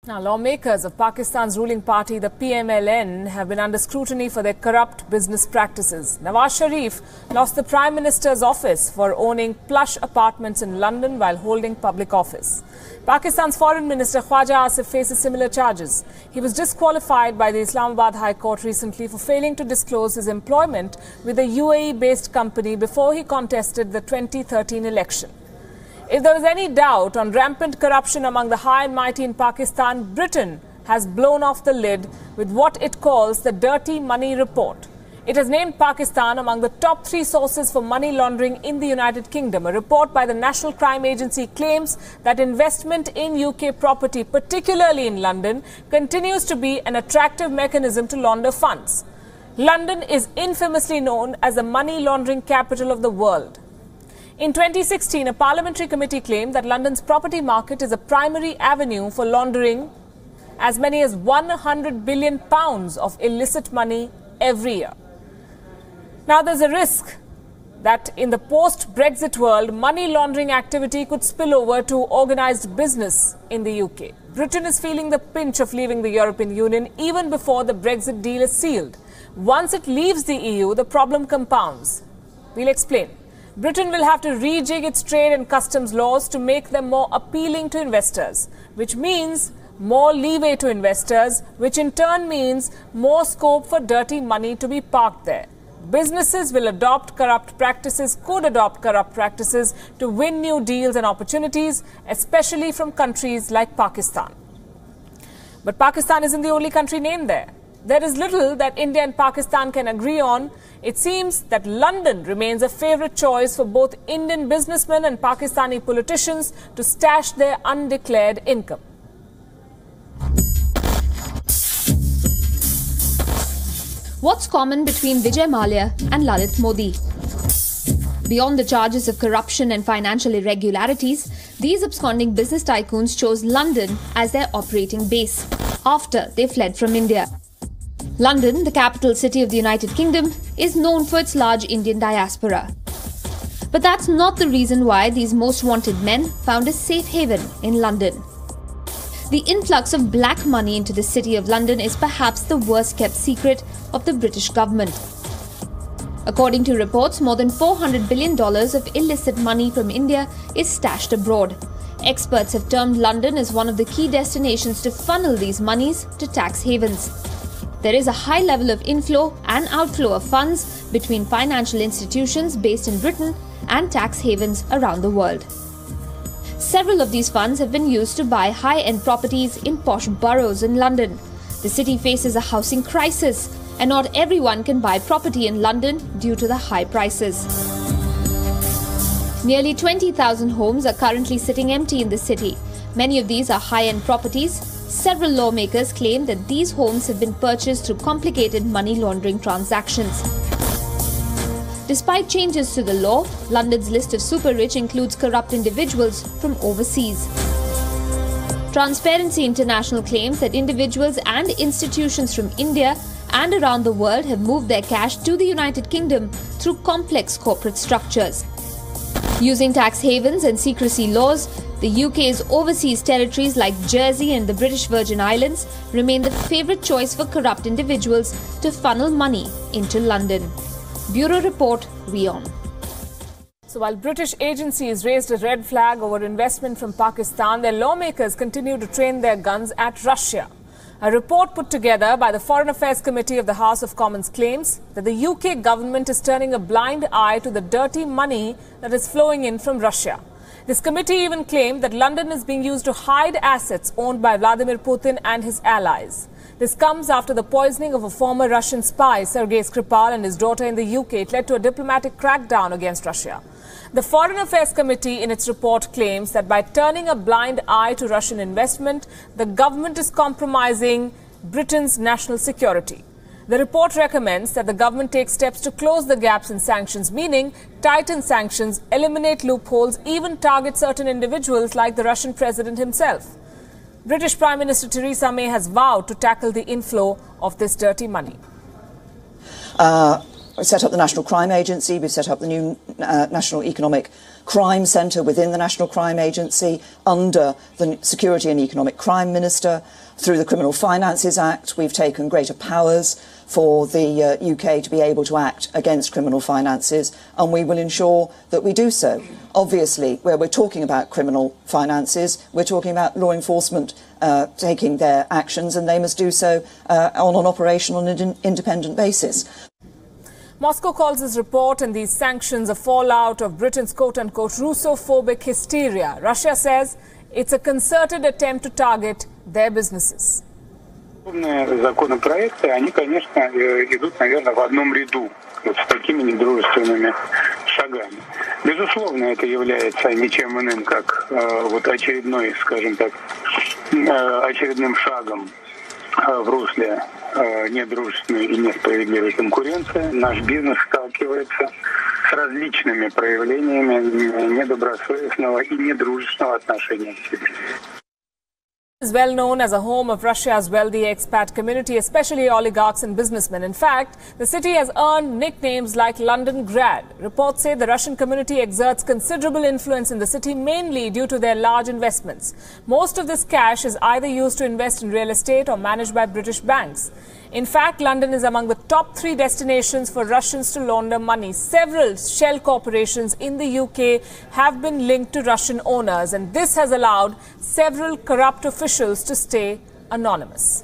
Now, lawmakers of Pakistan's ruling party, the PMLN, have been under scrutiny for their corrupt business practices. Nawaz Sharif lost the Prime Minister's office for owning plush apartments in London while holding public office. Pakistan's Foreign Minister Khwaja Asif faces similar charges. He was disqualified by the Islamabad High Court recently for failing to disclose his employment with a UAE-based company before he contested the 2013 election. If there is any doubt on rampant corruption among the high and mighty in Pakistan, Britain has blown off the lid with what it calls the Dirty Money Report. It has named Pakistan among the top 3 sources for money laundering in the United Kingdom. A report by the National Crime Agency claims that investment in UK property, particularly in London, continues to be an attractive mechanism to launder funds. London is infamously known as the money laundering capital of the world. In 2016, a parliamentary committee claimed that London's property market is a primary avenue for laundering as many as £100 billion of illicit money every year. Now, there's a risk that in the post-Brexit world, money laundering activity could spill over to organised business in the UK. Britain is feeling the pinch of leaving the European Union even before the Brexit deal is sealed. Once it leaves the EU, the problem compounds. We'll explain. Britain will have to rejig its trade and customs laws to make them more appealing to investors, which means more leeway to investors, which in turn means more scope for dirty money to be parked there. Businesses will could adopt corrupt practices to win new deals and opportunities, especially from countries like Pakistan. But Pakistan isn't the only country named there. There is little that India and Pakistan can agree on. It seems that London remains a favourite choice for both Indian businessmen and Pakistani politicians to stash their undeclared income. What's common between Vijay Mallya and Lalit Modi? Beyond the charges of corruption and financial irregularities, these absconding business tycoons chose London as their operating base after they fled from India. London, the capital city of the United Kingdom, is known for its large Indian diaspora. But that's not the reason why these most wanted men found a safe haven in London. The influx of black money into the city of London is perhaps the worst kept secret of the British government. According to reports, more than $400 billion of illicit money from India is stashed abroad. Experts have termed London as one of the key destinations to funnel these monies to tax havens. There is a high level of inflow and outflow of funds between financial institutions based in Britain and tax havens around the world. Several of these funds have been used to buy high-end properties in posh boroughs in London. The city faces a housing crisis, and not everyone can buy property in London due to the high prices. Nearly 20,000 homes are currently sitting empty in the city. Many of these are high-end properties. Several lawmakers claim that these homes have been purchased through complicated money laundering transactions. Despite changes to the law, London's list of super-rich includes corrupt individuals from overseas. Transparency International claims that individuals and institutions from India and around the world have moved their cash to the United Kingdom through complex corporate structures. Using tax havens and secrecy laws, the UK's overseas territories like Jersey and the British Virgin Islands remain the favourite choice for corrupt individuals to funnel money into London. Bureau Report, WION. So while British agencies raised a red flag over investment from Pakistan, their lawmakers continue to train their guns at Russia. A report put together by the Foreign Affairs Committee of the House of Commons claims that the UK government is turning a blind eye to the dirty money that is flowing in from Russia. This committee even claimed that London is being used to hide assets owned by Vladimir Putin and his allies. This comes after the poisoning of a former Russian spy, Sergei Skripal, and his daughter in the UK. It led to a diplomatic crackdown against Russia. The Foreign Affairs Committee in its report claims that by turning a blind eye to Russian investment, the government is compromising Britain's national security. The report recommends that the government take steps to close the gaps in sanctions, meaning tighten sanctions, eliminate loopholes, even target certain individuals like the Russian president himself. British Prime Minister Theresa May has vowed to tackle the inflow of this dirty money. set up the National Crime Agency, we've set up the new National Economic Crime Centre within the National Crime Agency under the Security and Economic Crime Minister. Through the Criminal Finances Act, we've taken greater powers for the UK to be able to act against criminal finances, and we will ensure that we do so. Obviously, where we're talking about criminal finances, we're talking about law enforcement taking their actions, and they must do so on an operational and independent basis. Moscow calls this report and these sanctions a fallout of Britain's quote-unquote Russophobic hysteria. Russia says it's a concerted attempt to target their businesses. Законопроекты, они, конечно, идут, наверное, в одном ряду вот с такими недружественными шагами. Безусловно, это является ничем иным, как вот очередной, скажем так, очередным шагом в русле недружественной и несправедливой конкуренции. Наш бизнес сталкивается с различными проявлениями недобросовестного и недружественного отношения к себе. Is well known as a home of Russia's wealthy expat community, especially oligarchs and businessmen. In fact, the city has earned nicknames like London Grad. Reports say the Russian community exerts considerable influence in the city, mainly due to their large investments. Most of this cash is either used to invest in real estate or managed by British banks. In fact, London is among the top 3 destinations for Russians to launder money. Several shell corporations in the UK have been linked to Russian owners, and this has allowed several corrupt officials to stay anonymous.